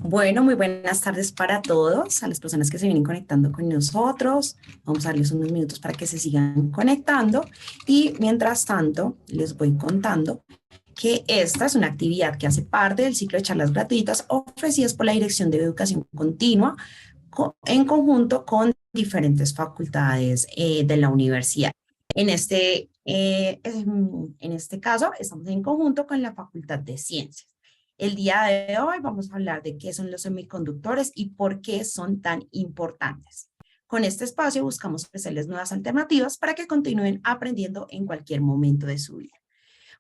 Bueno, muy buenas tardes para todos, a las personas que se vienen conectando con nosotros. Vamos a darles unos minutos para que se sigan conectando y mientras tanto les voy contando que esta es una actividad que hace parte del ciclo de charlas gratuitas ofrecidas por la Dirección de Educación Continua en conjunto con diferentes facultades de la universidad. En este caso, estamos en conjunto con la Facultad de Ciencias. El día de hoy vamos a hablar de qué son los semiconductores y por qué son tan importantes. Con este espacio buscamos ofrecerles nuevas alternativas para que continúen aprendiendo en cualquier momento de su vida.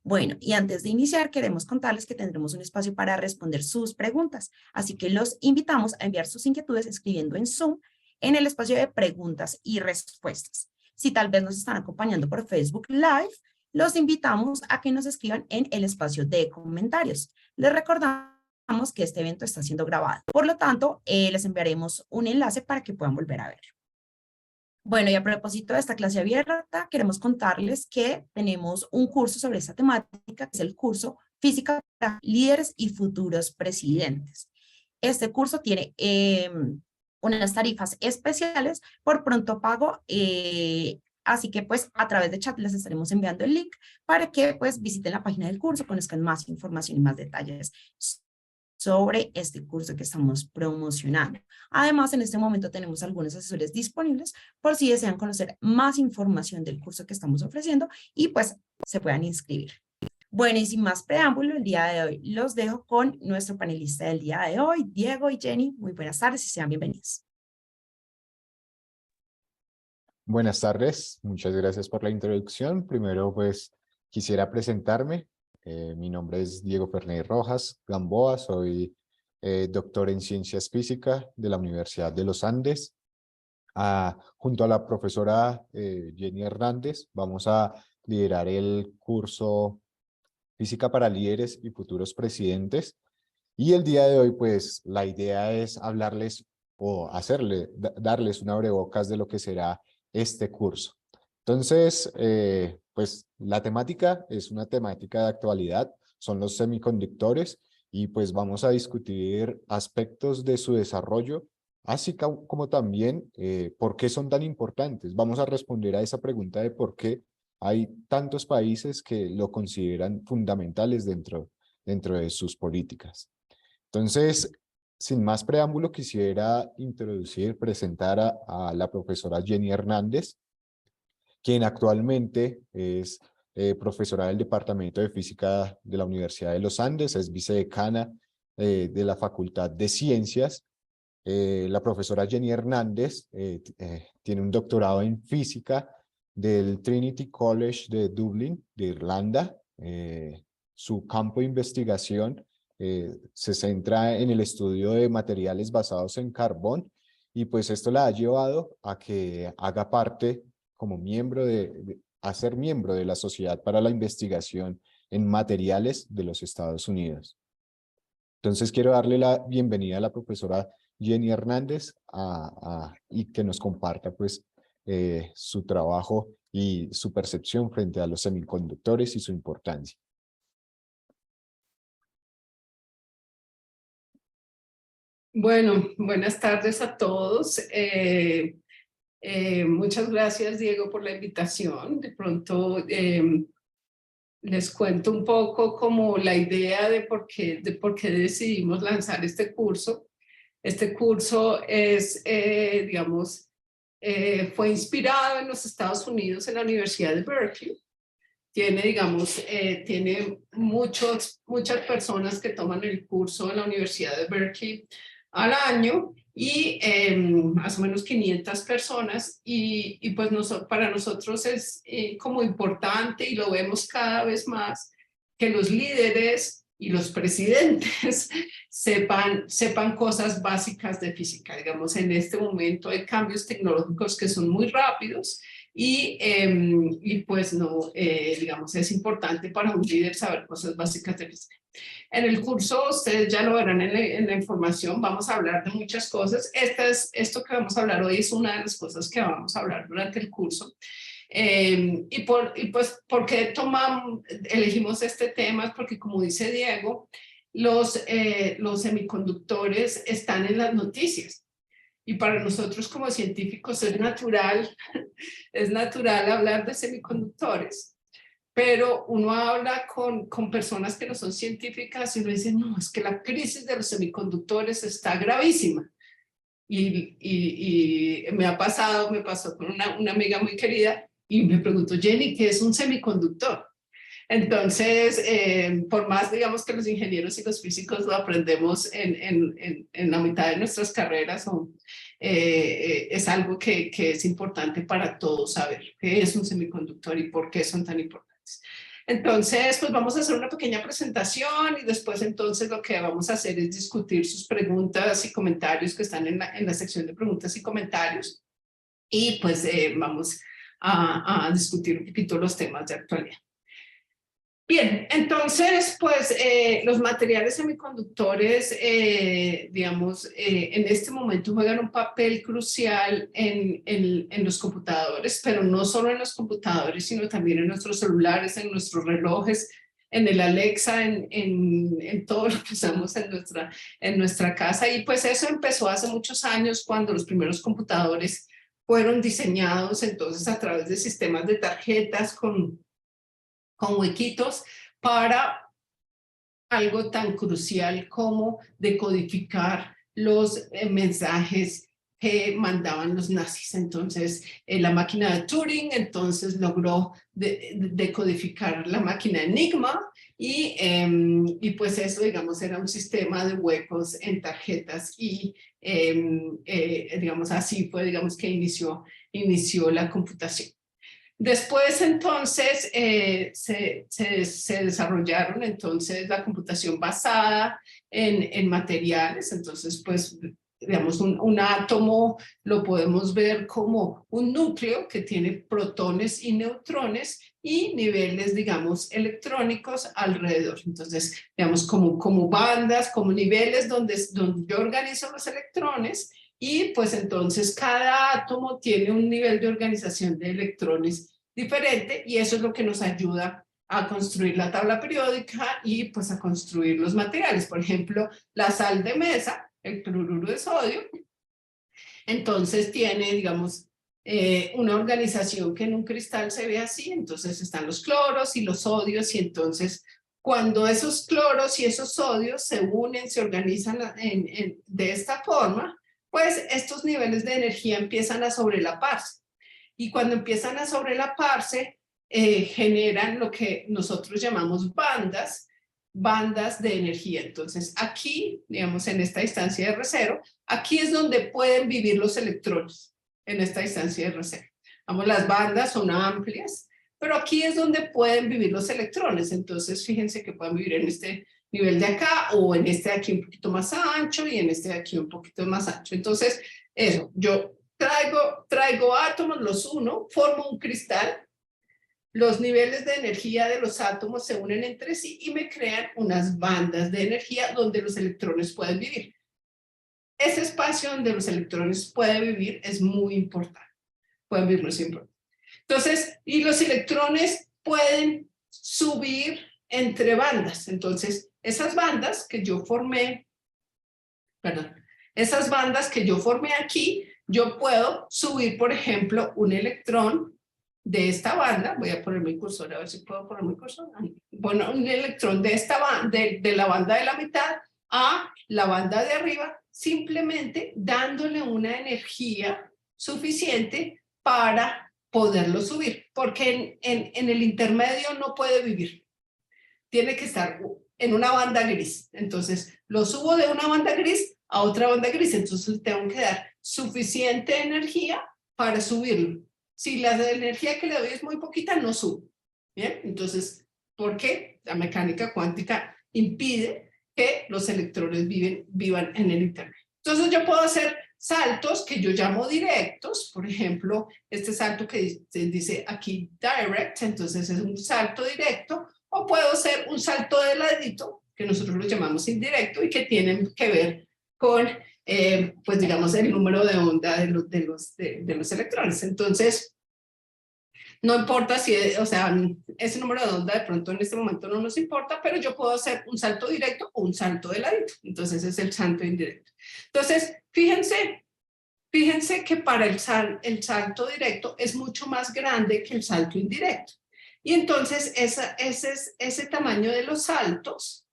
Bueno, y antes de iniciar, queremos contarles que tendremos un espacio para responder sus preguntas, así que los invitamos a enviar sus inquietudes escribiendo en Zoom en el espacio de preguntas y respuestas. Si tal vez nos están acompañando por Facebook Live, los invitamos a que nos escriban en el espacio de comentarios. Les recordamos que este evento está siendo grabado. Por lo tanto, les enviaremos un enlace para que puedan volver a verlo. Bueno, y a propósito de esta clase abierta, queremos contarles que tenemos un curso sobre esta temática, que es el curso Física para Líderes y Futuros Presidentes. Este curso tiene unas tarifas especiales por pronto pago, así que pues a través de chat les estaremos enviando el link para que pues visiten la página del curso, conozcan más información y más detalles sobre este curso que estamos promocionando. Además, en este momento tenemos algunos asesores disponibles por si desean conocer más información del curso que estamos ofreciendo y pues se puedan inscribir. Bueno, y sin más preámbulo, el día de hoy los dejo con nuestro panelista del día de hoy, Diego y Jenny. Muy buenas tardes y sean bienvenidos. Buenas tardes, muchas gracias por la introducción. Primero, pues, quisiera presentarme. Mi nombre es Diego Ferney Rojas Gamboa, soy doctor en Ciencias Físicas de la Universidad de los Andes. Junto a la profesora Jenny Hernández, vamos a liderar el curso Física para Líderes y Futuros Presidentes. Y el día de hoy, pues, la idea es hablarles o darles una abrebocas de lo que será este curso. Entonces, pues, la temática es una temática de actualidad, son los semiconductores, y pues vamos a discutir aspectos de su desarrollo, así como también por qué son tan importantes. Vamos a responder a esa pregunta de por qué hay tantos países que lo consideran fundamentales dentro de sus políticas. Entonces, sin más preámbulo, quisiera presentar a la profesora Jenny Hernández, quien actualmente es profesora del Departamento de Física de la Universidad de los Andes, es vicedecana de la Facultad de Ciencias. La profesora Jenny Hernández tiene un doctorado en física del Trinity College de Dublín, de Irlanda. Su campo de investigación se centra en el estudio de materiales basados en carbón, y pues esto la ha llevado a que haga parte como a ser miembro de la Sociedad para la Investigación en Materiales de los Estados Unidos. Entonces quiero darle la bienvenida a la profesora Jenny Hernández y que nos comparta pues su trabajo y su percepción frente a los semiconductores y su importancia. Bueno, buenas tardes a todos. Muchas gracias, Diego, por la invitación. De pronto les cuento un poco como la idea de por qué decidimos lanzar este curso. Este curso es, fue inspirado en los Estados Unidos, en la Universidad de Berkeley. Tiene muchas personas que toman el curso en la Universidad de Berkeley al año, y más o menos 500 personas, y pues para nosotros es como importante, y lo vemos cada vez más, que los líderes y los presidentes sepan cosas básicas de física. Digamos, en este momento hay cambios tecnológicos que son muy rápidos, y pues no, digamos, es importante para un líder saber cosas básicas de física. En el curso, ustedes ya lo verán en la información, vamos a hablar de muchas cosas. Esto que vamos a hablar hoy es una de las cosas que vamos a hablar durante el curso. Pues, ¿por qué elegimos este tema? Porque, como dice Diego, los semiconductores están en las noticias. Y para nosotros como científicos es natural hablar de semiconductores. Pero uno habla con personas que no son científicas y uno dice, no, es que la crisis de los semiconductores está gravísima. Y me pasó con una amiga muy querida y me preguntó, Jenny, ¿qué es un semiconductor? Entonces, por más, digamos, que los ingenieros y los físicos lo aprendemos en la mitad de nuestras carreras, es algo que es importante para todos saber qué es un semiconductor y por qué son tan importantes. Entonces, pues vamos a hacer una pequeña presentación y después entonces lo que vamos a hacer es discutir sus preguntas y comentarios que están en la sección de preguntas y comentarios. Y pues vamos a discutir un poquito los temas de actualidad. Bien, entonces, pues los materiales semiconductores, digamos, en este momento juegan un papel crucial en los computadores, pero no solo en los computadores, sino también en nuestros celulares, en nuestros relojes, en el Alexa, en todo lo que usamos en nuestra casa. Y pues eso empezó hace muchos años cuando los primeros computadores fueron diseñados entonces a través de sistemas de tarjetas con huequitos para algo tan crucial como decodificar los mensajes que mandaban los nazis. Entonces, la máquina de Turing entonces logró decodificar la máquina Enigma y pues eso, digamos, era un sistema de huecos en tarjetas y digamos, así fue, digamos, que inició la computación. Después, entonces, se desarrollaron, entonces, la computación basada en materiales. Entonces, pues, digamos, un átomo lo podemos ver como un núcleo que tiene protones y neutrones y niveles, digamos, electrónicos alrededor. Entonces, digamos, como bandas, como niveles donde yo organizo los electrones. Y pues entonces cada átomo tiene un nivel de organización de electrones diferente y eso es lo que nos ayuda a construir la tabla periódica y pues a construir los materiales. Por ejemplo, la sal de mesa, el cloruro de sodio, entonces tiene, digamos, una organización que en un cristal se ve así. Entonces están los cloros y los sodios y entonces cuando esos cloros y esos sodios se unen, se organizan de esta forma, pues estos niveles de energía empiezan a sobrelaparse. Y cuando empiezan a sobrelaparse, generan lo que nosotros llamamos bandas de energía. Entonces aquí, digamos, en esta distancia de R0, aquí es donde pueden vivir los electrones, en esta distancia de R0. Vamos, las bandas son amplias, pero aquí es donde pueden vivir los electrones. Entonces fíjense que pueden vivir en este nivel de acá o en este de aquí un poquito más ancho y en este de aquí un poquito más ancho. Entonces, eso, yo traigo átomos, los uno, formo un cristal, los niveles de energía de los átomos se unen entre sí y me crean unas bandas de energía donde los electrones pueden vivir. Ese espacio donde los electrones pueden vivir es muy importante. Pueden vivir muy importante. Entonces, y los electrones pueden subir entre bandas. Entonces, esas bandas que yo formé aquí, yo puedo subir, por ejemplo, un electrón de esta banda. Voy a poner mi cursor, a ver si puedo poner mi cursor. Bueno, un electrón de esta banda, de la banda de la mitad a la banda de arriba, simplemente dándole una energía suficiente para poderlo subir, porque en el intermedio no puede vivir. Tiene que estar en una banda gris. Entonces, lo subo de una banda gris a otra banda gris. Entonces, tengo que dar suficiente energía para subirlo. Si la energía que le doy es muy poquita, no subo. ¿Bien? Entonces, ¿por qué? La mecánica cuántica impide que los electrones vivan en el intermedio. Entonces, yo puedo hacer saltos que yo llamo directos. Por ejemplo, este salto que dice aquí direct, entonces es un salto directo. O puedo hacer un salto de ladito, que nosotros lo llamamos indirecto, y que tienen que ver con, pues digamos, el número de onda de los electrones. Entonces, No importa si, o sea, ese número de onda de pronto en este momento no nos importa, pero yo puedo hacer un salto directo o un salto de ladito. Entonces es el salto indirecto. Entonces, fíjense que para el salto directo es mucho más grande que el salto indirecto. Y entonces ese tamaño de los saltos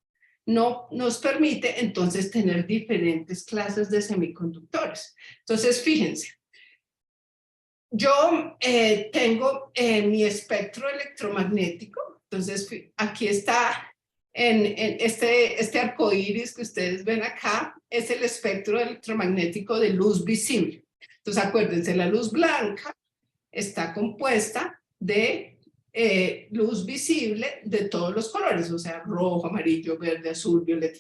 no nos permite entonces tener diferentes clases de semiconductores. Entonces, fíjense, yo tengo mi espectro electromagnético. Entonces, aquí está en este arco iris que ustedes ven acá, es el espectro electromagnético de luz visible. Entonces, acuérdense, la luz blanca está compuesta de luz visible de todos los colores, o sea, rojo, amarillo, verde, azul, violeta.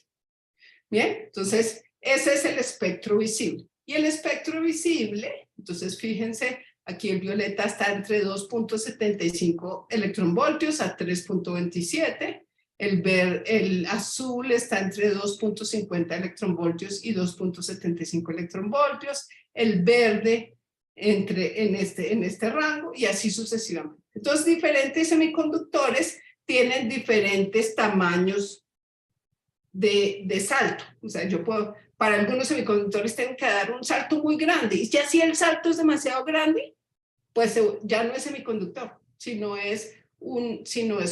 Bien, entonces, ese es el espectro visible. Y el espectro visible, entonces, fíjense, aquí el violeta está entre 2.75 electronvoltios a 3.27. El azul está entre 2.50 electronvoltios y 2.75 electronvoltios. El verde en este rango y así sucesivamente. Entonces, diferentes semiconductores tienen diferentes tamaños de salto. O sea, yo puedo, para algunos semiconductores tengo que dar un salto muy grande. Y ya si el salto es demasiado grande, pues ya no es semiconductor, sino es un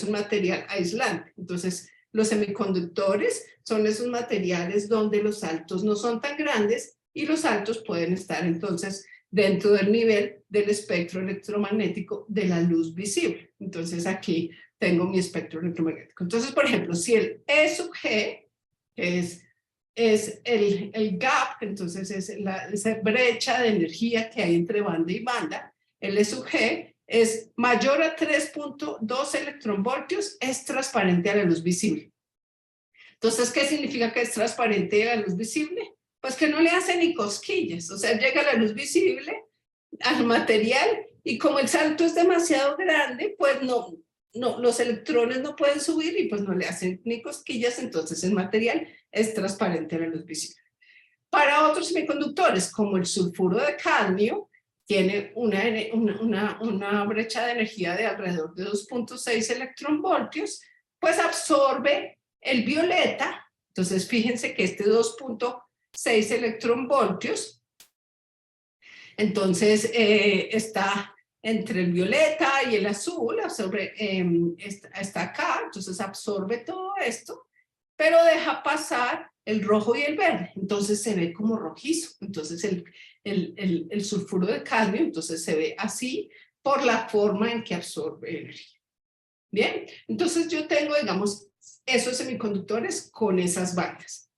material aislante. Entonces, los semiconductores son esos materiales donde los saltos no son tan grandes y los saltos pueden estar entonces dentro del nivel del espectro electromagnético de la luz visible. Entonces, aquí tengo mi espectro electromagnético. Entonces, por ejemplo, si el E sub G es el gap, entonces es esa brecha de energía que hay entre banda y banda, el E sub G es mayor a 3.2 electronvoltios, es transparente a la luz visible. Entonces, ¿qué significa que es transparente a la luz visible? Pues que no le hace ni cosquillas, o sea, llega la luz visible al material y como el salto es demasiado grande, pues no, los electrones no pueden subir y pues no le hacen ni cosquillas, entonces el material es transparente a la luz visible. Para otros semiconductores, como el sulfuro de cadmio, tiene una brecha de energía de alrededor de 2.6 electronvoltios, pues absorbe el violeta. Entonces, fíjense que este 2.6 electronvoltios, entonces está entre el violeta y el azul, está acá, entonces absorbe todo esto, pero deja pasar el rojo y el verde, entonces se ve como rojizo. Entonces el sulfuro de cadmio entonces se ve así por la forma en que absorbe energía. Bien, entonces yo tengo, digamos, esos semiconductores con esas bandas.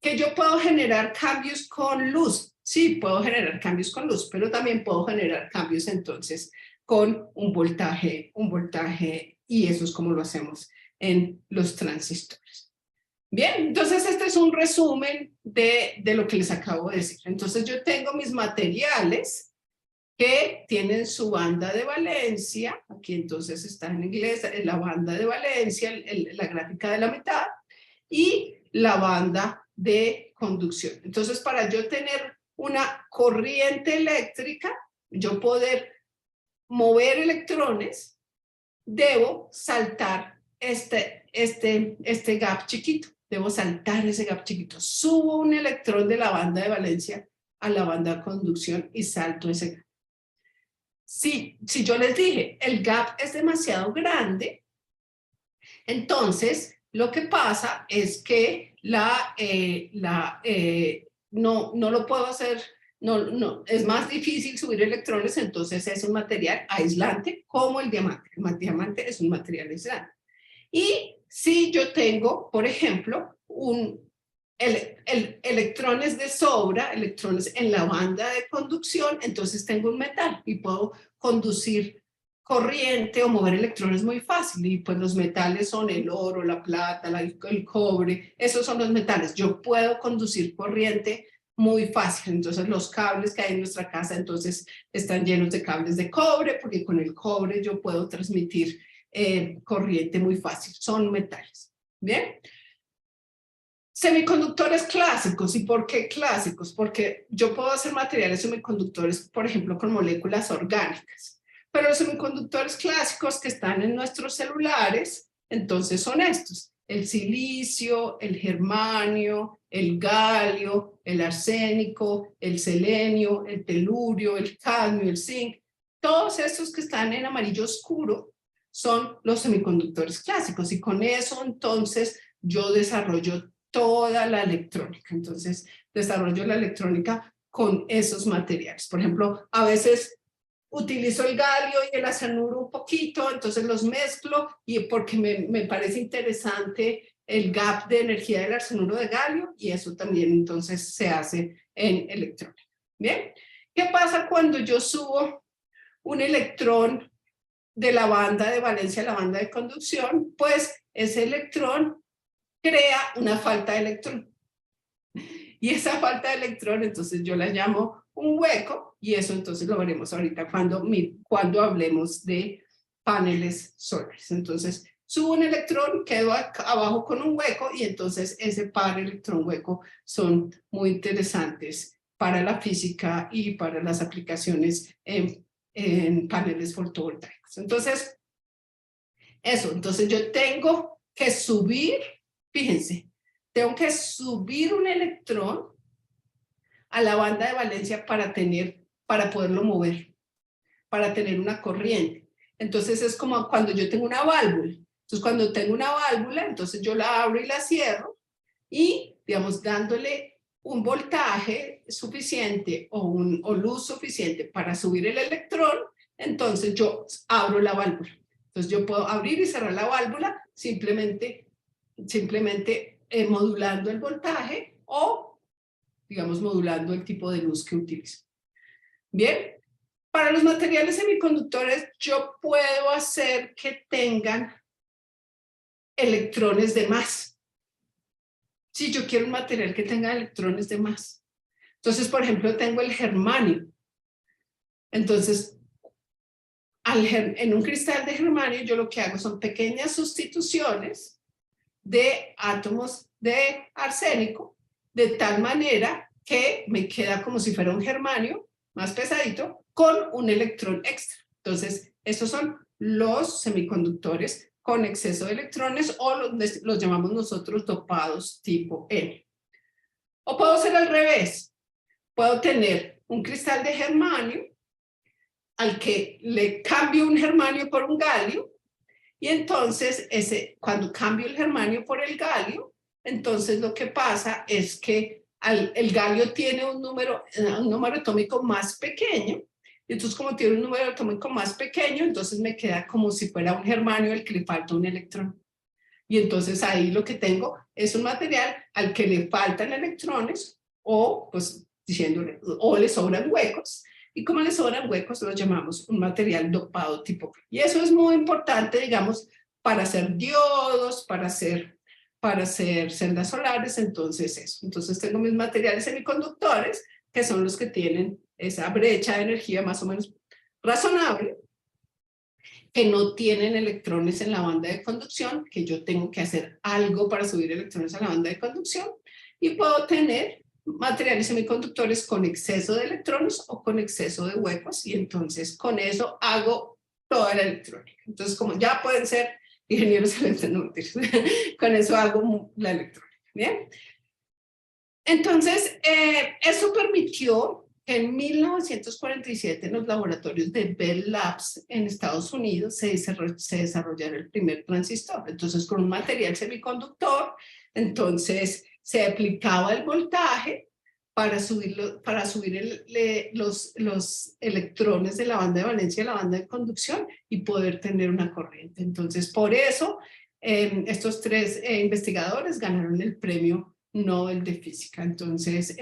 Que yo puedo generar cambios con luz. Sí, puedo generar cambios con luz, pero también puedo generar cambios entonces con un voltaje, y eso es como lo hacemos en los transistores. Bien, entonces este es un resumen de lo que les acabo de decir. Entonces yo tengo mis materiales que tienen su banda de valencia, aquí entonces está en inglés la banda de valencia, la gráfica de la mitad, y la banda de conducción. Entonces, para yo tener una corriente eléctrica, yo poder mover electrones, debo saltar este gap chiquito. Debo saltar ese gap chiquito. Subo un electrón de la banda de valencia a la banda de conducción y salto ese gap. Si yo les dije, el gap es demasiado grande, entonces lo que pasa es que no lo puedo hacer, es más difícil subir electrones, entonces es un material aislante como el diamante. El diamante es un material aislante. Y si yo tengo, por ejemplo, electrones de sobra, electrones en la banda de conducción, entonces tengo un metal y puedo conducir corriente o mover electrones muy fácil. Y pues los metales son el oro, la plata, el cobre, esos son los metales. Yo puedo conducir corriente muy fácil. Entonces los cables que hay en nuestra casa entonces están llenos de cables de cobre, porque con el cobre yo puedo transmitir corriente muy fácil. Son metales. Bien. Semiconductores clásicos. ¿Y por qué clásicos? Porque yo puedo hacer materiales semiconductores, por ejemplo, con moléculas orgánicas. Pero los semiconductores clásicos que están en nuestros celulares, entonces son estos: el silicio, el germanio, el galio, el arsénico, el selenio, el telurio, el cadmio, el zinc. Todos estos que están en amarillo oscuro son los semiconductores clásicos, y con eso entonces yo desarrollo toda la electrónica. Entonces desarrollo la electrónica con esos materiales. Por ejemplo, a veces utilizo el galio y el arseniuro un poquito, entonces los mezclo, y porque me parece interesante el gap de energía del arseniuro de galio, y eso también entonces se hace en electrónica. Bien, ¿qué pasa cuando yo subo un electrón de la banda de valencia a la banda de conducción? Pues ese electrón crea una falta de electrón, y esa falta de electrón entonces yo la llamo un hueco, y eso entonces lo veremos ahorita cuando hablemos de paneles solares. Entonces subo un electrón, quedo abajo con un hueco, y entonces ese par electrón-hueco son muy interesantes para la física y para las aplicaciones en paneles fotovoltaicos. Entonces, eso, entonces yo tengo que subir, fíjense, tengo que subir un electrón a la banda de valencia para poderlo mover, para tener una corriente. Entonces es como cuando yo tengo una válvula. Entonces cuando tengo una válvula, entonces yo la abro y la cierro, y digamos dándole un voltaje suficiente o luz suficiente para subir el electrón, entonces yo abro la válvula. Entonces yo puedo abrir y cerrar la válvula simplemente modulando el voltaje, o digamos modulando el tipo de luz que utilizo. Bien, para los materiales semiconductores yo puedo hacer que tengan electrones de más. Si yo quiero un material que tenga electrones de más, entonces por ejemplo tengo el germanio. Entonces en un cristal de germanio yo lo que hago son pequeñas sustituciones de átomos de arsénico, de tal manera que me queda como si fuera un germanio más pesadito con un electrón extra. Entonces estos son los semiconductores con exceso de electrones, o los llamamos nosotros dopados tipo N. O puedo hacer al revés. Puedo tener un cristal de germanio al que le cambio un germanio por un galio, y entonces cuando cambio el germanio por el galio, entonces lo que pasa es que el galio tiene un número atómico más pequeño, y entonces como tiene un número atómico más pequeño, entonces me queda como si fuera un germanio al que le falta un electrón. Y entonces ahí lo que tengo es un material al que le faltan electrones, o pues diciéndole, o le sobran huecos, y como le sobran huecos lo llamamos un material dopado tipo P. Y eso es muy importante, digamos, para hacer diodos, para hacer celdas solares. Entonces eso, entonces tengo mis materiales semiconductores, que son los que tienen esa brecha de energía más o menos razonable, que no tienen electrones en la banda de conducción, que yo tengo que hacer algo para subir electrones a la banda de conducción, y puedo tener materiales semiconductores con exceso de electrones o con exceso de huecos, y entonces con eso hago toda la electrónica. Entonces como ya pueden ser ingenieros electrónicos, con eso hago la electrónica. Bien, entonces eso permitió que en 1947 en los laboratorios de Bell Labs en Estados Unidos se desarrollara el primer transistor. Entonces con un material semiconductor, entonces se aplicaba el voltaje para subir los electrones de la banda de valencia a la banda de conducción y poder tener una corriente. Entonces por eso estos tres investigadores ganaron el premio Nobel de Física. Entonces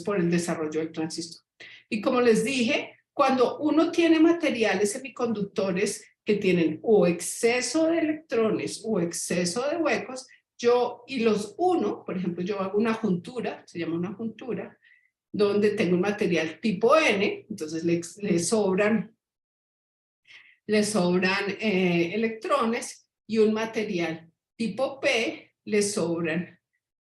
por el desarrollo del transistor. Y como les dije, cuando uno tiene materiales semiconductores que tienen o exceso de electrones o exceso de huecos, por ejemplo, yo hago una juntura, se llama una juntura, donde tengo un material tipo N, entonces le sobran electrones, y un material tipo P le sobran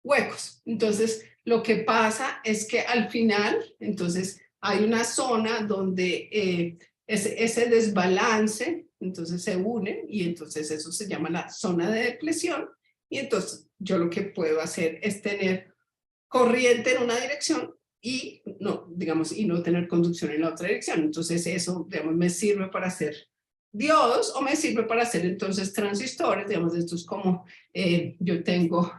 huecos. Entonces lo que pasa es que al final, entonces hay una zona donde ese desbalance, entonces se une y entonces eso se llama la zona de depleción. Y entonces yo lo que puedo hacer es tener corriente en una dirección y no tener conducción en la otra dirección. Entonces eso, digamos, me sirve para hacer diodos o me sirve para hacer entonces transistores. Digamos, esto es como yo tengo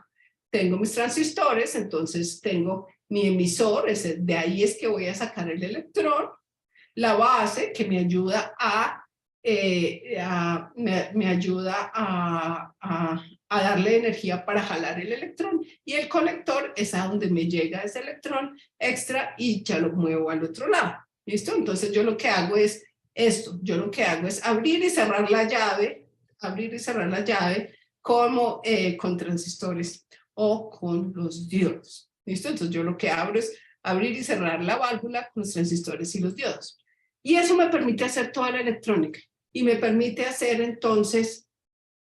mis transistores, entonces tengo mi emisor, de ahí es que voy a sacar el electrón, la base que me ayuda me ayuda a darle energía para jalar el electrón, y el colector es a donde me llega ese electrón extra y ya lo muevo al otro lado. ¿Listo? Entonces yo lo que hago es esto, yo lo que hago es abrir y cerrar la llave como con transistores o con los diodos. ¿Listo? Entonces yo lo que abro es abrir y cerrar la válvula con los transistores y los diodos. Y eso me permite hacer toda la electrónica y me permite hacer entonces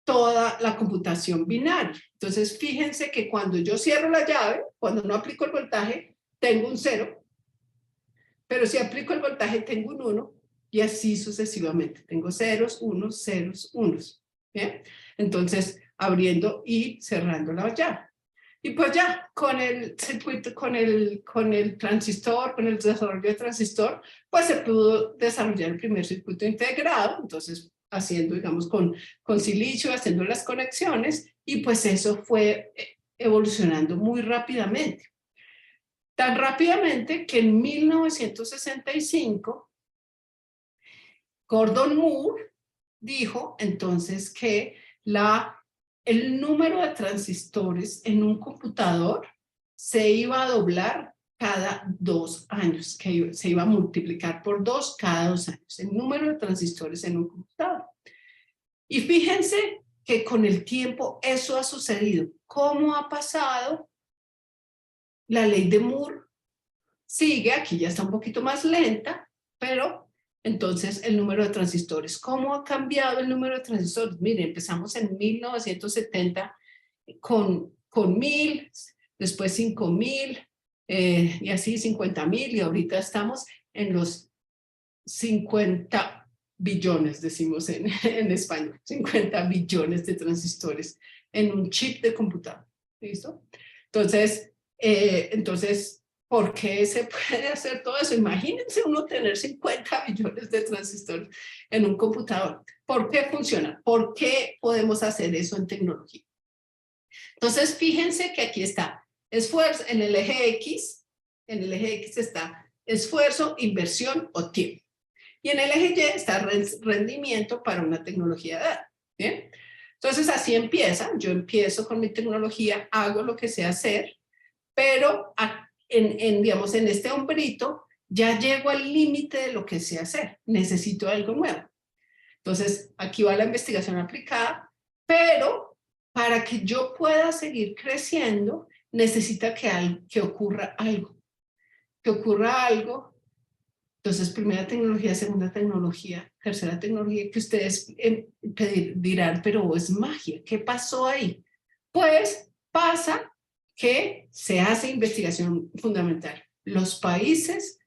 toda la computación binaria. Entonces fíjense que cuando yo cierro la llave, cuando no aplico el voltaje, tengo un 0, pero si aplico el voltaje tengo un 1 y así sucesivamente. Tengo ceros, unos, ceros, unos. ¿Bien? Entonces abriendo y cerrando la llave. Y pues ya, con el circuito, con el transistor, con el desarrollo de transistor, pues se pudo desarrollar el primer circuito integrado, entonces haciendo, digamos, con silicio, haciendo las conexiones, y pues eso fue evolucionando muy rápidamente. Tan rápidamente que en 1965, Gordon Moore dijo entonces que el número de transistores en un computador se iba a doblar cada 2 años, que se iba a multiplicar por 2 cada 2 años, el número de transistores en un computador. Y fíjense que con el tiempo eso ha sucedido. ¿Cómo ha pasado? La ley de Moore sigue, aquí ya está un poquito más lenta, pero entonces el número de transistores. ¿Cómo ha cambiado el número de transistores? Miren, empezamos en 1970 con 1000, después 5000, y así 50.000, y ahorita estamos en los 50 billones, decimos en español, 50 billones de transistores en un chip de computador. ¿Listo? Entonces, ¿por qué se puede hacer todo eso? Imagínense uno tener 50 billones de transistores en un computador. ¿Por qué funciona? ¿Por qué podemos hacer eso en tecnología? Entonces, fíjense que aquí está esfuerzo en el eje X. En el eje X está esfuerzo, inversión o tiempo. Y en el eje Y está rendimiento para una tecnología de datos. ¿Bien? Entonces, así empieza. Yo empiezo con mi tecnología, hago lo que sé hacer, pero digamos, en este hombrito ya llego al límite de lo que sé hacer. Necesito algo nuevo. Entonces, aquí va la investigación aplicada, pero para que yo pueda seguir creciendo, necesita que ocurra algo. Que ocurra algo. Entonces, primera tecnología, segunda tecnología, tercera tecnología, que ustedes dirán, pero es magia. ¿Qué pasó ahí? Pues pasa que se hace investigación fundamental. Los países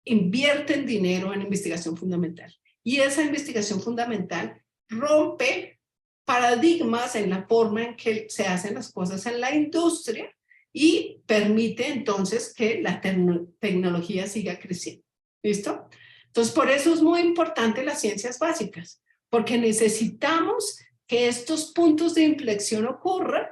invierten dinero en investigación fundamental. Y esa investigación fundamental rompe paradigmas en la forma en que se hacen las cosas en la industria y permite entonces que la tecnología siga creciendo. ¿Listo? Entonces, por eso es muy importante las ciencias básicas, porque necesitamos que estos puntos de inflexión ocurran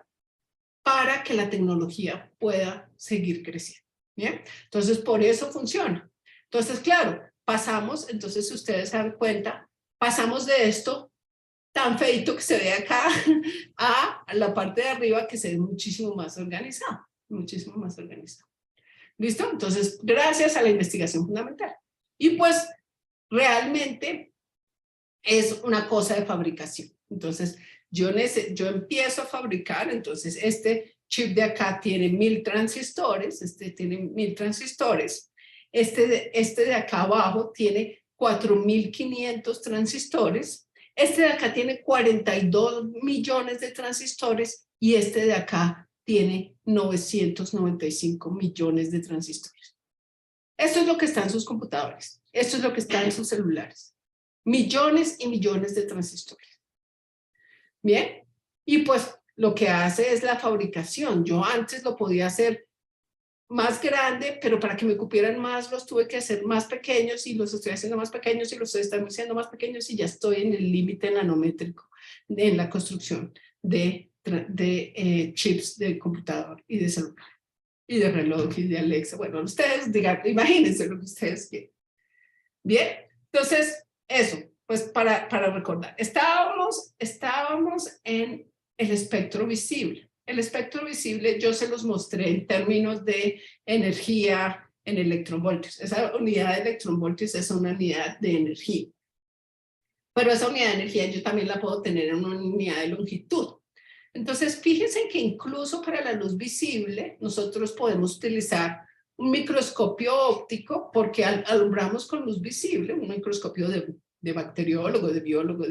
para que la tecnología pueda seguir creciendo. ¿Bien? Entonces, por eso funciona. Entonces, claro, pasamos, entonces si ustedes se dan cuenta, pasamos de esto tan feito que se ve acá a la parte de arriba que se ve muchísimo más organizado, muchísimo más organizado. ¿Listo? Entonces, gracias a la investigación fundamental. Y pues, realmente es una cosa de fabricación. Entonces, yo empiezo a fabricar, entonces este chip de acá tiene 1000 transistores, este tiene 1000 transistores, este de acá abajo tiene 4500 transistores, este de acá tiene 42 millones de transistores y este de acá tiene 995 millones de transistores. Esto es lo que está en sus computadores. Esto es lo que está en sus celulares. Millones y millones de transistores. Bien. Y pues lo que hace es la fabricación. Yo antes lo podía hacer más grande, pero para que me cupieran más los tuve que hacer más pequeños y los estoy haciendo más pequeños y los estoy haciendo más pequeños y ya estoy en el límite nanométrico en la construcción de chips de computador y de celular y de reloj y de Alexa. Bueno, ustedes digan, imagínense lo que ustedes quieren. Bien, entonces eso, pues para recordar, estábamos en el espectro visible. El espectro visible yo se los mostré en términos de energía en electronvoltios. Esa unidad de electronvoltios es una unidad de energía. Pero esa unidad de energía yo también la puedo tener en una unidad de longitud. Entonces, fíjense que incluso para la luz visible, nosotros podemos utilizar un microscopio óptico porque alumbramos con luz visible, un microscopio de bacteriólogo, de biólogo,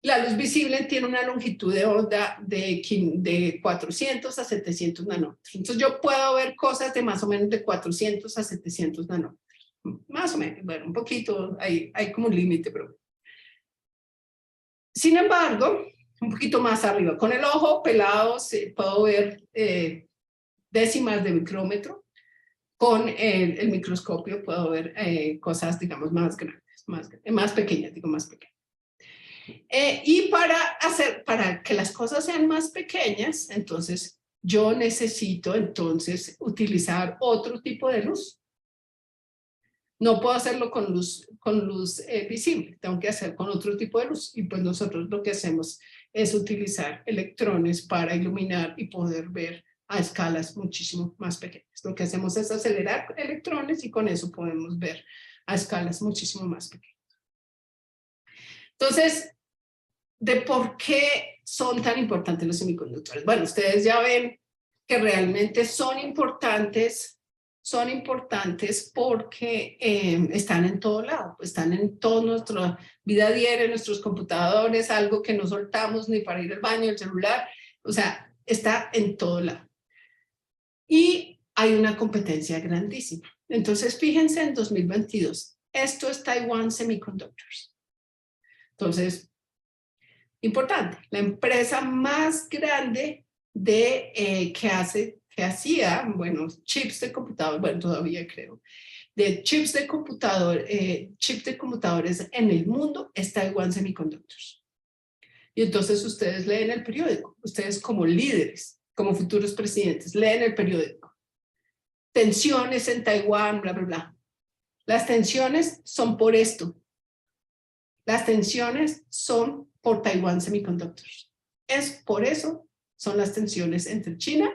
la luz visible tiene una longitud de onda de 400 a 700 nanómetros. Entonces yo puedo ver cosas de más o menos de 400 a 700 nanómetros. Más o menos, bueno, un poquito, hay como un límite, pero... Sin embargo, un poquito más arriba, con el ojo pelado puedo ver décimas de micrómetro. Con el microscopio puedo ver cosas, digamos, más grandes, más pequeñas, digo más pequeñas. Y para que las cosas sean más pequeñas, entonces yo necesito entonces utilizar otro tipo de luz. No puedo hacerlo con luz visible, tengo que hacer con otro tipo de luz. Y pues nosotros lo que hacemos es utilizar electrones para iluminar y poder ver a escalas muchísimo más pequeñas. Lo que hacemos es acelerar electrones y con eso podemos ver a escalas muchísimo más pequeñas. Entonces, ¿de por qué son tan importantes los semiconductores? Bueno, ustedes ya ven que realmente son importantes porque están en todo lado, están en toda nuestra vida diaria, nuestros computadores, algo que no soltamos ni para ir al baño, el celular, o sea, está en todo lado. Y hay una competencia grandísima. Entonces, fíjense en 2022, esto es Taiwan Semiconductors. Entonces, importante, la empresa más grande que hacía, bueno, chips de computador, bueno, todavía creo, de chips de computadores en el mundo es Taiwan Semiconductors. Y entonces ustedes leen el periódico, ustedes como líderes, como futuros presidentes, leen el periódico. Tensiones en Taiwán, bla, bla, bla. Las tensiones son por esto. Las tensiones son por Taiwan Semiconductors. Es por eso son las tensiones entre China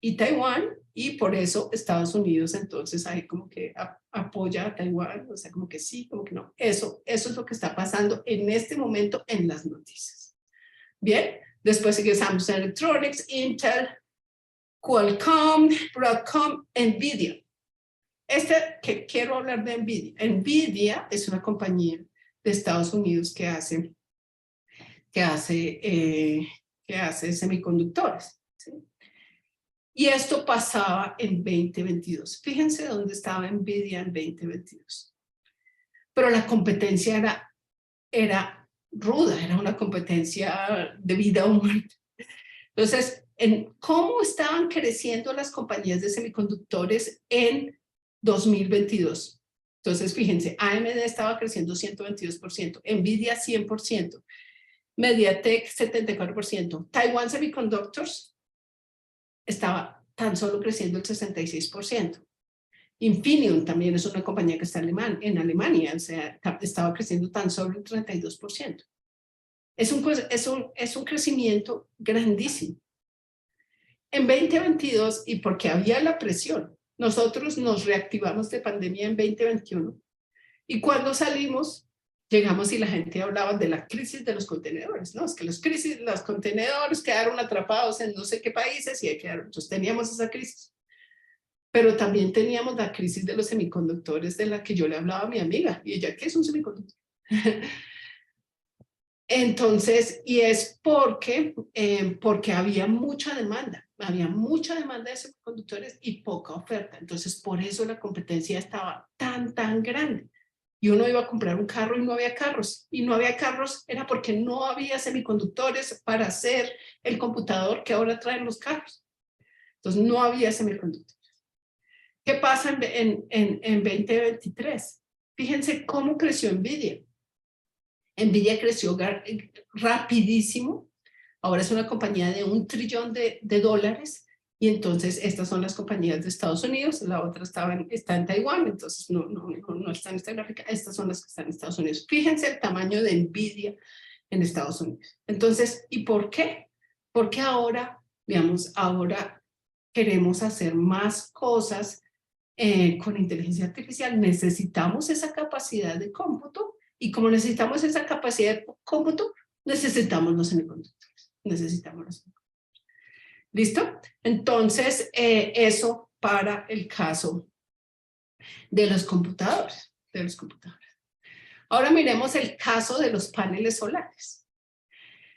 y Taiwán, y por eso Estados Unidos entonces ahí como que apoya a Taiwán, o sea, como que sí, como que no. Eso es lo que está pasando en este momento en las noticias. Bien, después sigue Samsung Electronics, Intel, Qualcomm, Broadcom, Nvidia. Que quiero hablar de Nvidia. Nvidia es una compañía de Estados Unidos que hace semiconductores, ¿sí? Y esto pasaba en 2022. Fíjense dónde estaba Nvidia en 2022. Pero la competencia era ruda, era una competencia de vida o muerte. Entonces, ¿cómo estaban creciendo las compañías de semiconductores en 2022? Entonces, fíjense, AMD estaba creciendo 122%, Nvidia 100%, MediaTek 74%, Taiwan Semiconductors estaba tan solo creciendo el 66%. Infineon también es una compañía que está en Alemania, o sea, estaba creciendo tan solo el 32%. Es un crecimiento grandísimo. En 2022, y porque había la presión, nosotros nos reactivamos de pandemia en 2021, y cuando salimos, llegamos y la gente hablaba de la crisis de los contenedores, ¿no? Es que los contenedores quedaron atrapados en no sé qué países y entonces teníamos esa crisis. Pero también teníamos la crisis de los semiconductores de la que yo le hablaba a mi amiga, y ella, ¿qué es un semiconductor? Entonces, y es porque había mucha demanda. había mucha demanda de semiconductores y poca oferta. Entonces, por eso la competencia estaba tan grande. Y uno iba a comprar un carro y no había carros. Y no había carros era porque no había semiconductores para hacer el computador que ahora traen los carros. Entonces, no había semiconductores. ¿Qué pasa en 2023? Fíjense cómo creció NVIDIA. NVIDIA creció rapidísimo. Ahora es una compañía de $1 trillón de dólares. Y entonces estas son las compañías de Estados Unidos. La otra está en Taiwán, entonces no está en esta gráfica. Estas son las que están en Estados Unidos. Fíjense el tamaño de NVIDIA en Estados Unidos. Entonces, ¿y por qué? Porque ahora, digamos, ahora queremos hacer más cosas con inteligencia artificial. Necesitamos esa capacidad de cómputo. Y como necesitamos esa capacidad de cómputo, necesitamos los semiconductores. ¿Listo? Entonces, eso para el caso de los computadores. Ahora miremos el caso de los paneles solares.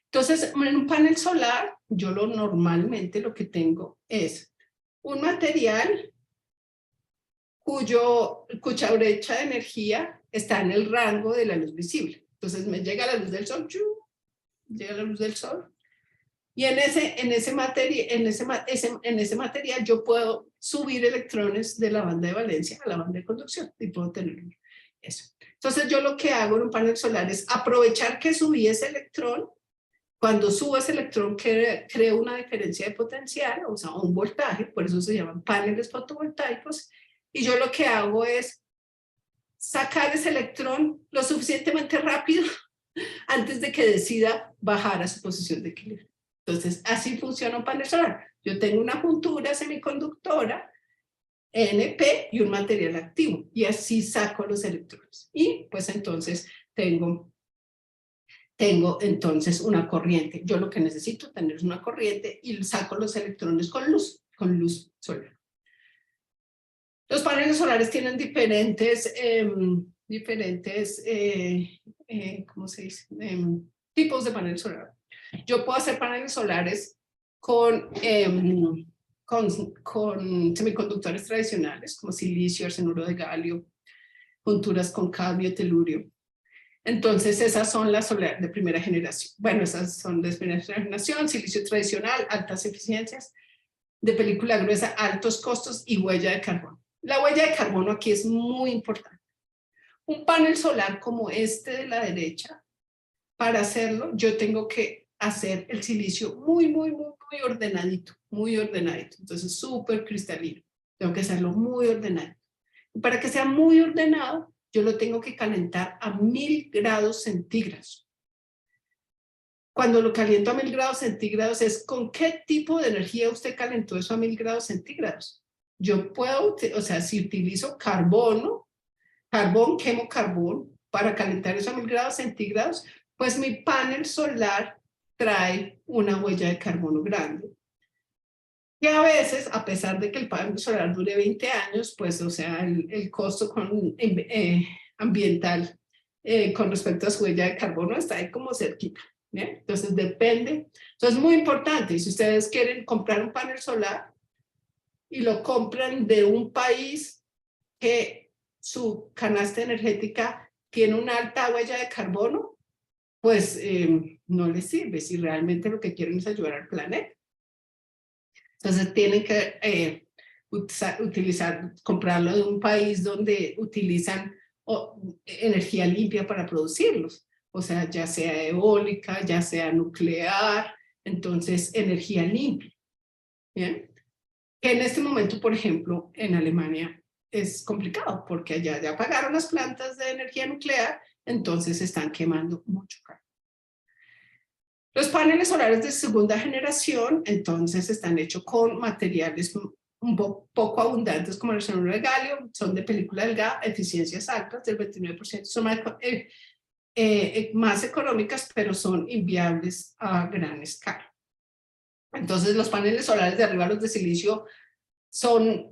Entonces, en un panel solar, yo normalmente lo que tengo es un material cuya brecha de energía está en el rango de la luz visible. Entonces me llega la luz del sol, y en ese material yo puedo subir electrones de la banda de valencia a la banda de conducción y puedo tener eso. Entonces yo lo que hago en un panel solar es aprovechar que subí ese electrón. Cuando subo ese electrón creo una diferencia de potencial, o sea, un voltaje, por eso se llaman paneles fotovoltaicos. Y yo lo que hago es sacar ese electrón lo suficientemente rápido antes de que decida bajar a su posición de equilibrio. Entonces, así funciona un panel solar. Yo tengo una juntura semiconductora, NP, y un material activo. Y así saco los electrones. Y pues entonces tengo entonces una corriente. Yo lo que necesito tener es una corriente y saco los electrones con luz solar. Los paneles solares tienen diferentes ¿cómo se dice? Tipos de paneles solares. Yo puedo hacer paneles solares con semiconductores tradicionales, como silicio, arsenuro de galio, junturas con cadmio, telurio. Entonces, esas son las solares de primera generación. Bueno, esas son de primera generación, silicio tradicional, altas eficiencias, de película gruesa, altos costos y huella de carbono. La huella de carbono aquí es muy importante. Un panel solar como este de la derecha, para hacerlo, yo tengo que hacer el silicio muy ordenadito, Entonces, súper cristalino. Tengo que hacerlo muy ordenadito. Y para que sea muy ordenado, yo lo tengo que calentar a 1000 grados centígrados. Cuando lo caliento a 1000 grados centígrados es con qué tipo de energía usted calentó eso a 1000 grados centígrados. Yo puedo, o sea, si utilizo quemo carbón para calentar eso a 1000 grados centígrados, pues mi panel solar trae una huella de carbono grande. Y a veces, a pesar de que el panel solar dure 20 años, pues, o sea, el costo ambiental con respecto a su huella de carbono está ahí como cerquita. ¿Bien? Entonces, depende. Entonces, es muy importante. Si ustedes quieren comprar un panel solar, y lo compran de un país que su canasta energética tiene una alta huella de carbono, pues no les sirve si realmente lo que quieren es ayudar al planeta. Entonces tienen que comprarlo de un país donde utilizan energía limpia para producirlos. O sea, ya sea eólica, ya sea nuclear, entonces energía limpia. ¿Bien? Que en este momento, por ejemplo, en Alemania es complicado porque allá ya apagaron las plantas de energía nuclear, entonces están quemando mucho carbón. Los paneles solares de segunda generación, entonces, están hechos con materiales un poco abundantes como el arsenuro de galio, son de película delgada, eficiencias altas del 29%, son más económicas, pero son inviables a gran escala. Entonces, los paneles solares de arriba, los de silicio, son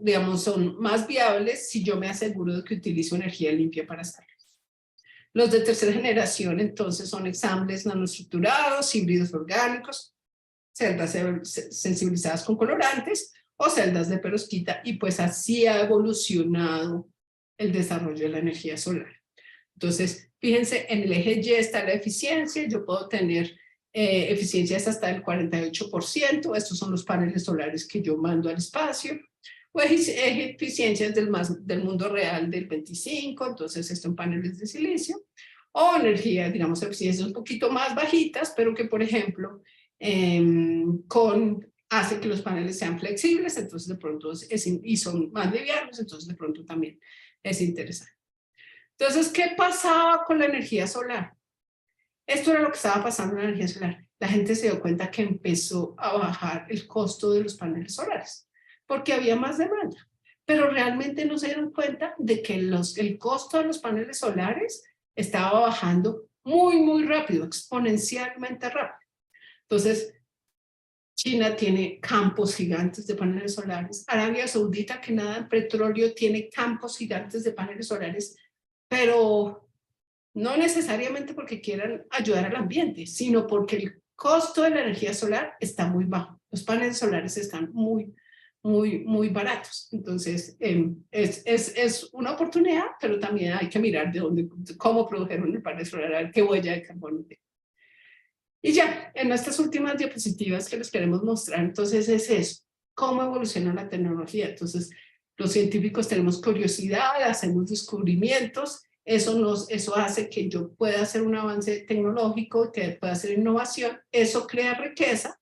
más viables si yo me aseguro de que utilizo energía limpia para hacerlos. Los de tercera generación, entonces, son ensambles nanoestructurados, híbridos orgánicos, celdas sensibilizadas con colorantes o celdas de perovskita, y pues así ha evolucionado el desarrollo de la energía solar. Entonces, fíjense, en el eje Y está la eficiencia. Yo puedo tener eficiencias hasta el 48%. Estos son los paneles solares que yo mando al espacio. O eficiencias del mundo real del 25%. Entonces, esto en paneles de silicio. O energía, digamos, eficiencias un poquito más bajitas, pero que, por ejemplo, hace que los paneles sean flexibles, entonces de pronto y son más livianos, entonces de pronto también es interesante. Entonces, ¿qué pasaba con la energía solar? Esto era lo que estaba pasando en la energía solar. La gente se dio cuenta que empezó a bajar el costo de los paneles solares, porque había más demanda. Pero realmente no se dieron cuenta de que el costo de los paneles solares estaba bajando muy, muy rápido, exponencialmente rápido. Entonces, China tiene campos gigantes de paneles solares. Arabia Saudita, que nada en petróleo, tiene campos gigantes de paneles solares, pero no necesariamente porque quieran ayudar al ambiente, sino porque el costo de la energía solar está muy bajo. Los paneles solares están muy, muy, muy baratos. Entonces, es una oportunidad, pero también hay que mirar cómo produjeron el panel solar, qué huella de carbono tiene. Y ya, en estas últimas diapositivas que les queremos mostrar, entonces es eso, cómo evoluciona la tecnología. Entonces, los científicos tenemos curiosidad, hacemos descubrimientos, eso hace que yo pueda hacer un avance tecnológico, que pueda hacer innovación, eso crea riqueza,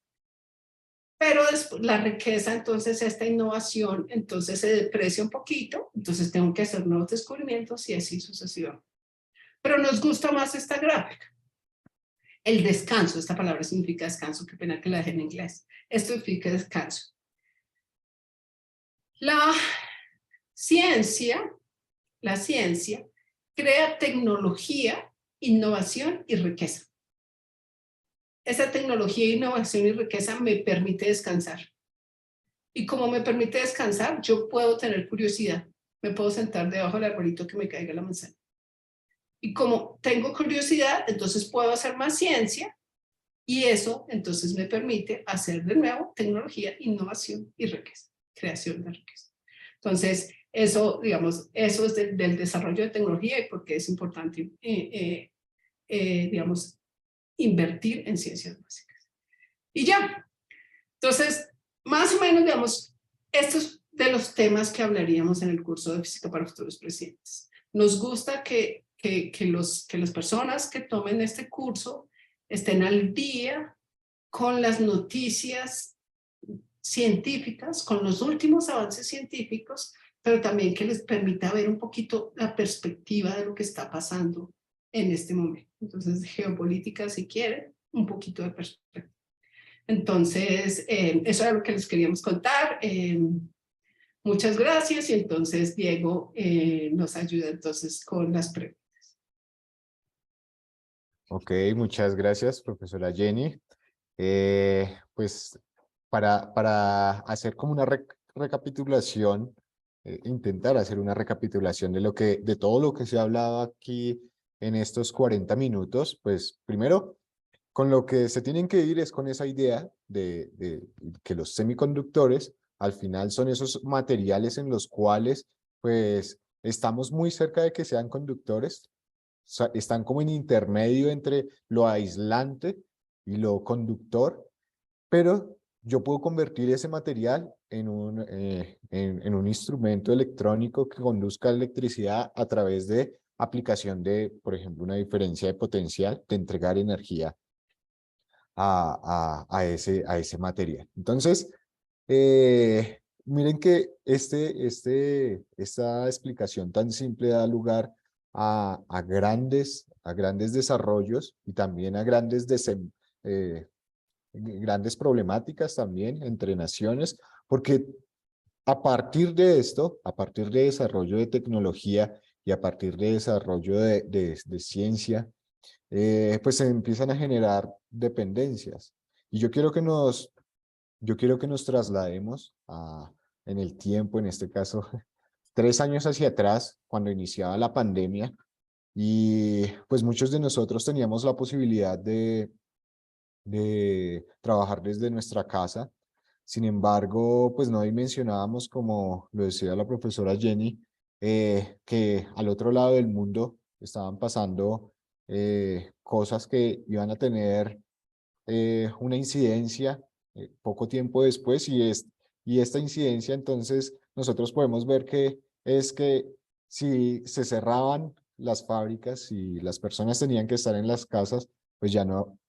pero después, la riqueza, entonces esta innovación, entonces se deprecia un poquito, entonces tengo que hacer nuevos descubrimientos y así sucesivamente. Pero nos gusta más esta gráfica. El descanso, esta palabra significa descanso, qué pena que la dejé en inglés. Esto significa descanso. La ciencia crea tecnología, innovación y riqueza. Esa tecnología, innovación y riqueza me permite descansar. Y como me permite descansar, yo puedo tener curiosidad. Me puedo sentar debajo del arbolito que me caiga la manzana. Y como tengo curiosidad, entonces puedo hacer más ciencia. Y eso entonces me permite hacer de nuevo tecnología, innovación y riqueza, creación de riqueza. Entonces, eso, digamos, eso es del desarrollo de tecnología y porque es importante, digamos, invertir en ciencias básicas. Y ya, entonces, más o menos, digamos, estos de los temas que hablaríamos en el curso de Física para Futuros Presidentes. Nos gusta que las personas que tomen este curso estén al día con las noticias científicas, con los últimos avances científicos, pero también que les permita ver un poquito la perspectiva de lo que está pasando en este momento. Entonces, geopolítica, si quieren, un poquito de perspectiva. Entonces, eso era lo que les queríamos contar. Muchas gracias y entonces Diego nos ayuda entonces con las preguntas. Ok, muchas gracias, profesora Jenny. Pues para hacer como una recapitulación, intentar hacer una recapitulación de todo lo que se ha hablado aquí en estos 40 minutos, pues primero, con lo que se tienen que ir es con esa idea de que los semiconductores al final son esos materiales en los cuales pues estamos muy cerca de que sean conductores, están como en intermedio entre lo aislante y lo conductor, pero yo puedo convertir ese material en un instrumento electrónico que conduzca electricidad a través de aplicación de, por ejemplo, una diferencia de potencial, de entregar energía a ese material. Entonces, miren que esta explicación tan simple da lugar a grandes desarrollos y también a grandes problemáticas también entre naciones, porque a partir de esto, a partir de desarrollo de tecnología y a partir de desarrollo de ciencia, pues se empiezan a generar dependencias. Y yo quiero que nos traslademos en el tiempo, en este caso, 3 años hacia atrás, cuando iniciaba la pandemia, y pues muchos de nosotros teníamos la posibilidad de de trabajar desde nuestra casa. Sin embargo, pues no dimensionábamos, como lo decía la profesora Jenny, que al otro lado del mundo estaban pasando cosas que iban a tener una incidencia poco tiempo después, y esta incidencia entonces nosotros podemos ver que es que si se cerraban las fábricas y las personas tenían que estar en las casas, pues ya no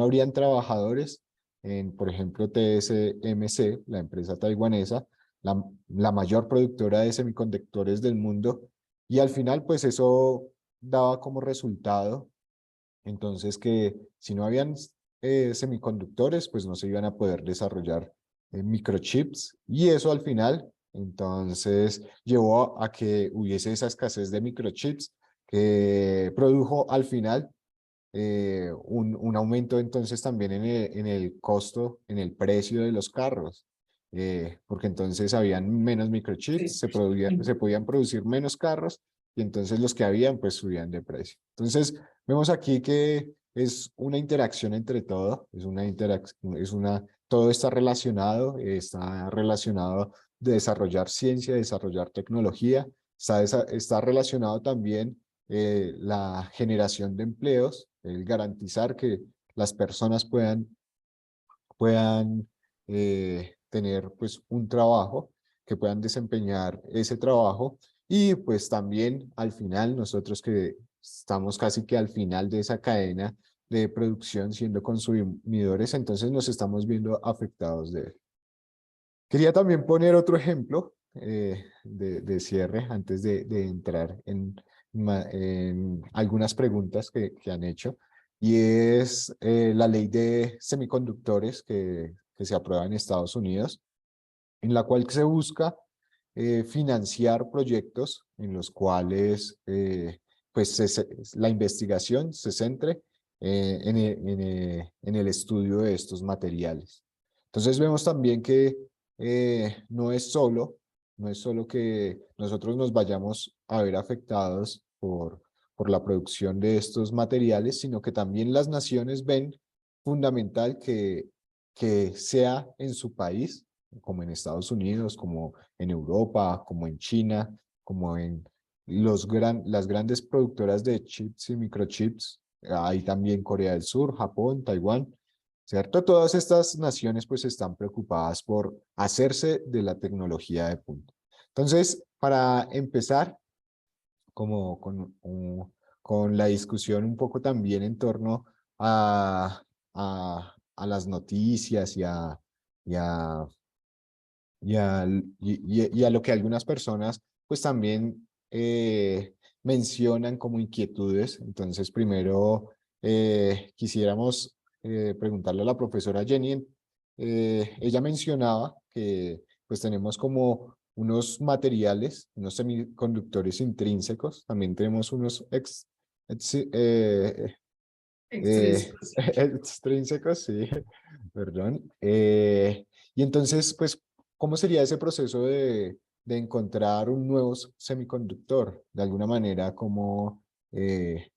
habrían trabajadores en, por ejemplo, TSMC, la empresa taiwanesa, la mayor productora de semiconductores del mundo, y al final pues eso daba como resultado entonces que si no habían semiconductores, pues no se iban a poder desarrollar microchips, y eso al final entonces llevó a que hubiese esa escasez de microchips que produjo al final un aumento entonces también en el costo, en el precio de los carros, porque entonces habían menos microchips, Sí. se podían producir menos carros, y entonces los que habían pues subían de precio. Entonces vemos aquí que es una interacción entre todo, todo está relacionado de desarrollar ciencia, desarrollar tecnología, está relacionado también la generación de empleos, el garantizar que las personas puedan tener pues un trabajo, que puedan desempeñar ese trabajo, y pues también al final nosotros que estamos casi que al final de esa cadena de producción siendo consumidores, entonces nos estamos viendo afectados de él. Quería también poner otro ejemplo de cierre antes de entrar en algunas preguntas que han hecho, y es la ley de semiconductores que se aprueba en Estados Unidos, en la cual se busca financiar proyectos en los cuales pues la investigación se centre en el estudio de estos materiales. Entonces vemos también que no es solo que nosotros nos vayamos a ver afectados por la producción de estos materiales, sino que también las naciones ven fundamental que sea en su país, como en Estados Unidos, como en Europa, como en China, como en las grandes productoras de chips y microchips, hay también Corea del Sur, Japón, Taiwán, ¿cierto? Todas estas naciones pues están preocupadas por hacerse de la tecnología de punta. Entonces, para empezar, como con la discusión un poco también en torno a las noticias y a, y a lo que algunas personas pues también mencionan como inquietudes. Entonces, primero quisiéramos preguntarle a la profesora Jenny. Ella mencionaba que pues tenemos como unos materiales, unos semiconductores intrínsecos, también tenemos unos Extrínseco, sí. extrínsecos, sí, perdón. Y entonces, pues, ¿cómo sería ese proceso de encontrar un nuevo semiconductor? De alguna manera, ¿cómo es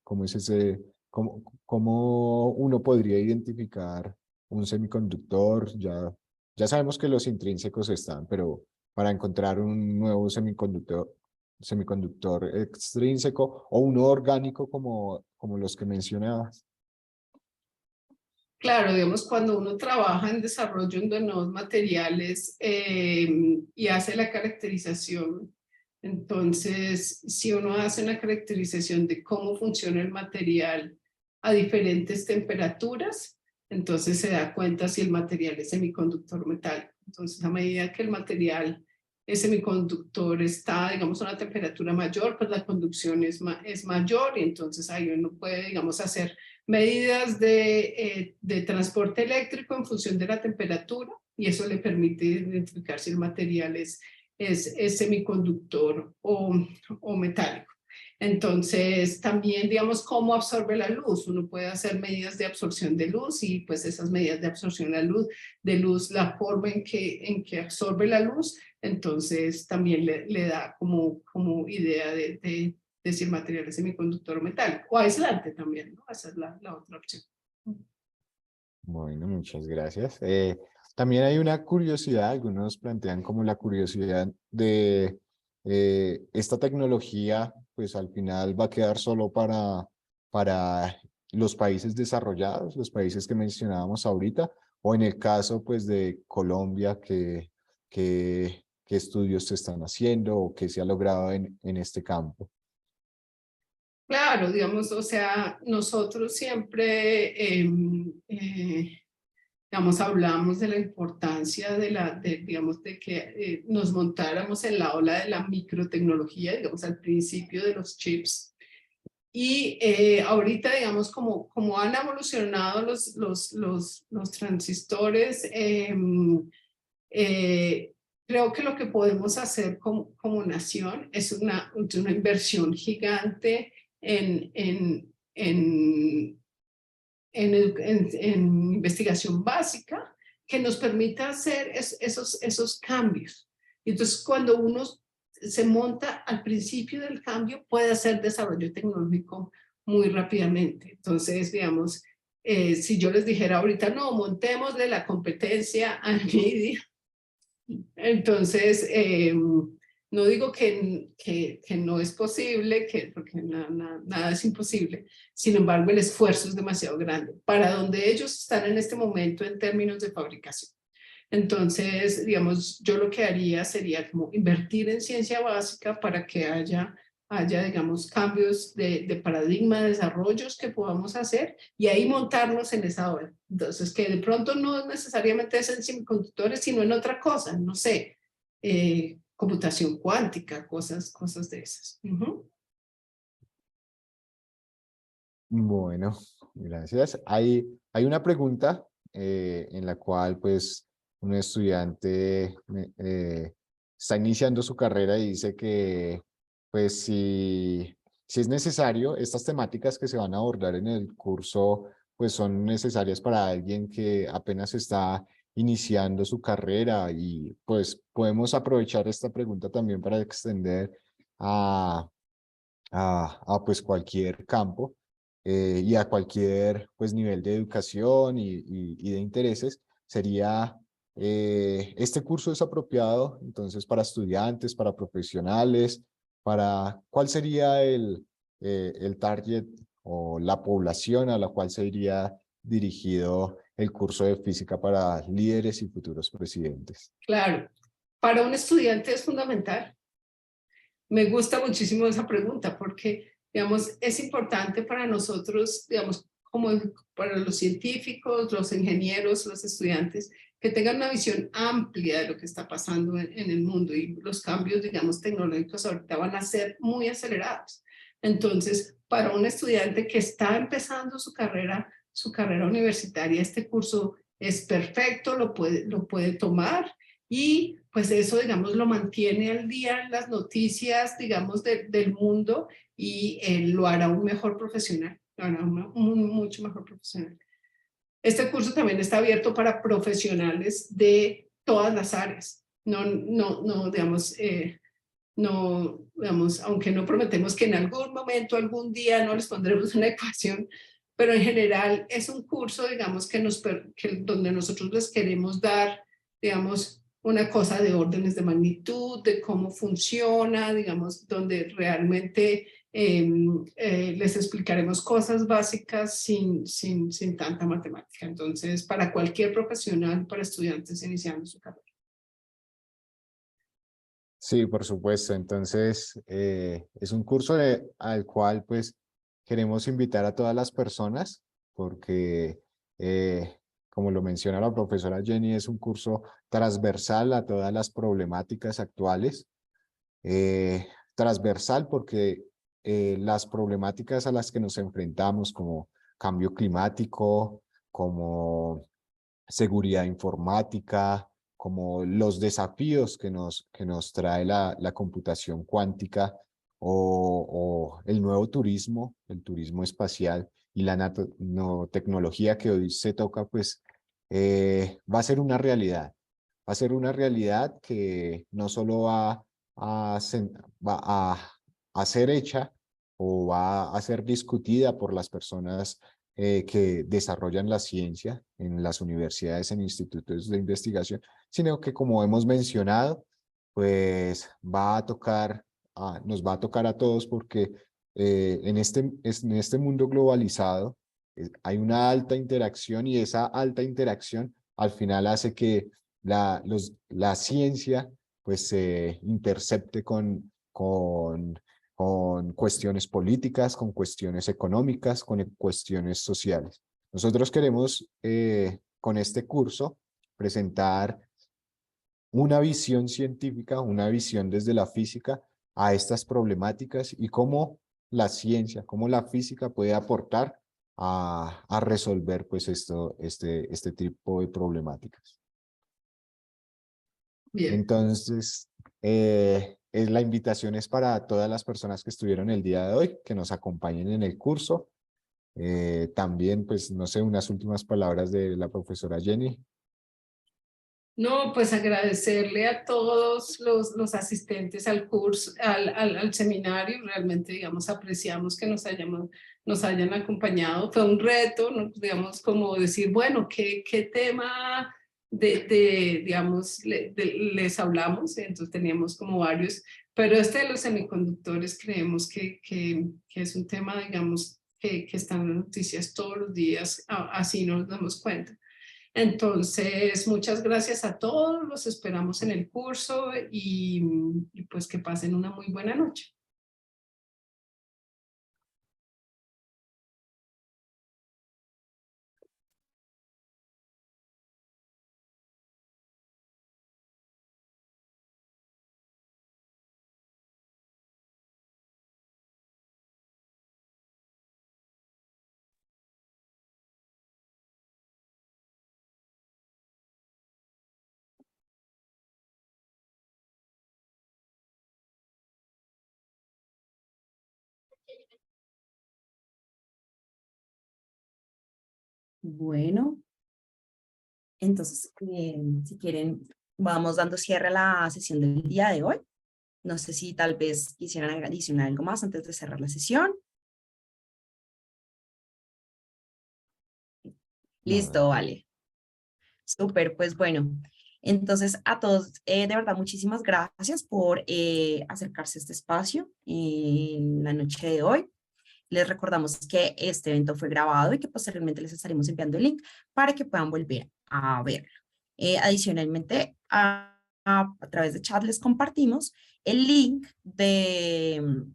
cómo uno podría identificar un semiconductor? Ya sabemos que los intrínsecos están, pero para encontrar un nuevo semiconductor extrínseco o uno orgánico como los que mencionabas. Claro, digamos, cuando uno trabaja en desarrollo de nuevos materiales y hace la caracterización, entonces, si uno hace una caracterización de cómo funciona el material a diferentes temperaturas, entonces se da cuenta si el material es semiconductor o metálico. Entonces, a medida que el material es semiconductor está, digamos, a una temperatura mayor, pues la conducción es mayor, y entonces ahí uno puede, digamos, hacer medidas de transporte eléctrico en función de la temperatura, y eso le permite identificar si el material es semiconductor o metálico. Entonces, también, digamos, cómo absorbe la luz. Uno puede hacer medidas de absorción de luz, y pues esas medidas de absorción de luz, la forma en que absorbe la luz, entonces también le da como idea de si el material es semiconductor o metálico, o aislante también, ¿no? Esa es la otra opción. Bueno, muchas gracias. También hay una curiosidad, algunos plantean como la curiosidad de esta tecnología, pues al final va a quedar solo para los países desarrollados, los países que mencionábamos ahorita, o en el caso pues de Colombia, qué estudios se están haciendo o qué se ha logrado en este campo. Claro, digamos, o sea, nosotros siempre, digamos, hablamos de la importancia digamos, de que nos montáramos en la ola de la microtecnología, digamos, al principio de los chips. Y ahorita, digamos, como han evolucionado los transistores, creo que lo que podemos hacer como nación es una inversión gigante en en investigación básica que nos permita hacer esos cambios. Y entonces, cuando uno se monta al principio del cambio, puede hacer desarrollo tecnológico muy rápidamente. Entonces, digamos, si yo les dijera ahorita, no, montémosle la competencia a NVIDIA, entonces, no digo que no es posible, porque nada es imposible. Sin embargo, el esfuerzo es demasiado grande para donde ellos están en este momento en términos de fabricación. Entonces, digamos, yo lo que haría sería como invertir en ciencia básica para que haya digamos, cambios de paradigma, de desarrollos que podamos hacer y ahí montarnos en esa ola. Entonces, que de pronto no necesariamente es en semiconductores, sino en otra cosa, no sé, computación cuántica, cosas de esas. Bueno, gracias. Hay una pregunta en la cual pues un estudiante está iniciando su carrera y dice que pues si es necesario, estas temáticas que se van a abordar en el curso pues son necesarias para alguien que apenas está iniciando su carrera y pues podemos aprovechar esta pregunta también para extender a pues cualquier campo y a cualquier pues nivel de educación y de intereses, sería este curso es apropiado entonces para estudiantes, para profesionales, ¿cuál sería el target o la población a la cual se iría dirigido el curso de física para líderes y futuros presidentes? Claro, para un estudiante es fundamental. Me gusta muchísimo esa pregunta porque, digamos, es importante para nosotros, digamos, como para los científicos, los ingenieros, los estudiantes, que tengan una visión amplia de lo que está pasando en el mundo y los cambios, digamos, tecnológicos ahorita van a ser muy acelerados. Entonces, para un estudiante que está empezando su carrera universitaria, este curso es perfecto, lo puede tomar y pues eso, digamos, lo mantiene al día en las noticias, digamos, del mundo y lo hará un mejor profesional, lo hará mucho mejor profesional. Este curso también está abierto para profesionales de todas las áreas. No, digamos, no, digamos, aunque no prometemos que en algún momento, algún día no les pondremos una ecuación, pero en general es un curso, digamos, donde nosotros les queremos dar, digamos, una cosa de órdenes de magnitud, de cómo funciona, digamos, donde realmente les explicaremos cosas básicas sin tanta matemática. Entonces, para cualquier profesional, para estudiantes iniciando su carrera. Sí, por supuesto. Entonces, es un curso al cual pues queremos invitar a todas las personas porque, como lo menciona la profesora Jenny, es un curso transversal a todas las problemáticas actuales. Transversal porque las problemáticas a las que nos enfrentamos como cambio climático, como seguridad informática, como los desafíos que nos trae la computación cuántica o el nuevo turismo, el turismo espacial y la nanotecnología que hoy se toca, pues va a ser una realidad. Va a ser una realidad que no solo va a ser hecha o va a ser discutida por las personas que desarrollan la ciencia en las universidades, en institutos de investigación, sino que, como hemos mencionado, pues nos va a tocar a todos, porque en este mundo globalizado hay una alta interacción, y esa alta interacción al final hace que la ciencia pues se intercepte con cuestiones políticas, con cuestiones económicas, con cuestiones sociales. Nosotros queremos con este curso presentar una visión científica, una visión desde la física a estas problemáticas, y cómo la ciencia, cómo la física puede aportar a resolver pues este tipo de problemáticas. Bien. Entonces, la invitación es para todas las personas que estuvieron el día de hoy, que nos acompañen en el curso. También, pues, no sé, unas últimas palabras de la profesora Jenny. No, pues agradecerle a todos los asistentes al curso, al seminario. Realmente, digamos, apreciamos que nos hayan acompañado. Fue un reto, ¿no? Digamos, como decir, bueno, ¿qué tema digamos, les hablamos? Entonces teníamos como varios, pero este de los semiconductores creemos que es un tema, digamos, que está en las noticias todos los días, así nos damos cuenta. Entonces, muchas gracias a todos, los esperamos en el curso y pues que pasen una muy buena noche. Bueno, entonces, si quieren, vamos dando cierre a la sesión del día de hoy. No sé si tal vez quisieran adicionar algo más antes de cerrar la sesión. No, Listo, vale. Súper, pues bueno. Entonces, a todos, de verdad, muchísimas gracias por acercarse a este espacio en la noche de hoy. Les recordamos que este evento fue grabado y que posteriormente les estaremos enviando el link para que puedan volver a verlo. Adicionalmente, a través de chat les compartimos el link el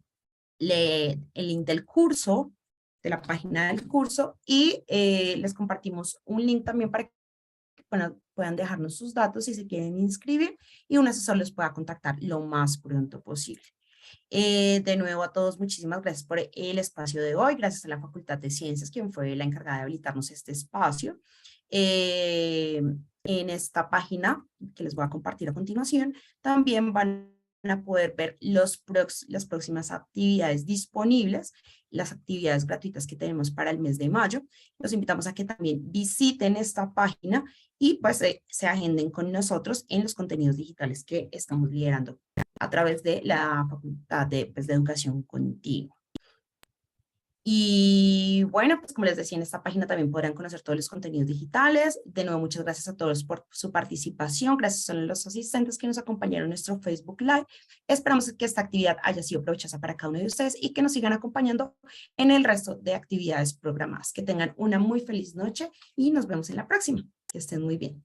link del curso, de la página del curso, y les compartimos un link también para que puedan dejarnos sus datos si se quieren inscribir, y un asesor les pueda contactar lo más pronto posible. De nuevo a todos, muchísimas gracias por el espacio de hoy, gracias a la Facultad de Ciencias, quien fue la encargada de habilitarnos este espacio. En esta página que les voy a compartir a continuación, también van a poder ver las próximas actividades disponibles, las actividades gratuitas que tenemos para el mes de mayo. Los invitamos a que también visiten esta página y pues se agenden con nosotros en los contenidos digitales que estamos liderando a través de la Facultad de Educación Continua. Y bueno, pues como les decía, en esta página también podrán conocer todos los contenidos digitales. De nuevo, muchas gracias a todos por su participación. Gracias a los asistentes que nos acompañaron en nuestro Facebook Live. Esperamos que esta actividad haya sido provechosa para cada uno de ustedes y que nos sigan acompañando en el resto de actividades programadas. Que tengan una muy feliz noche y nos vemos en la próxima. Que estén muy bien.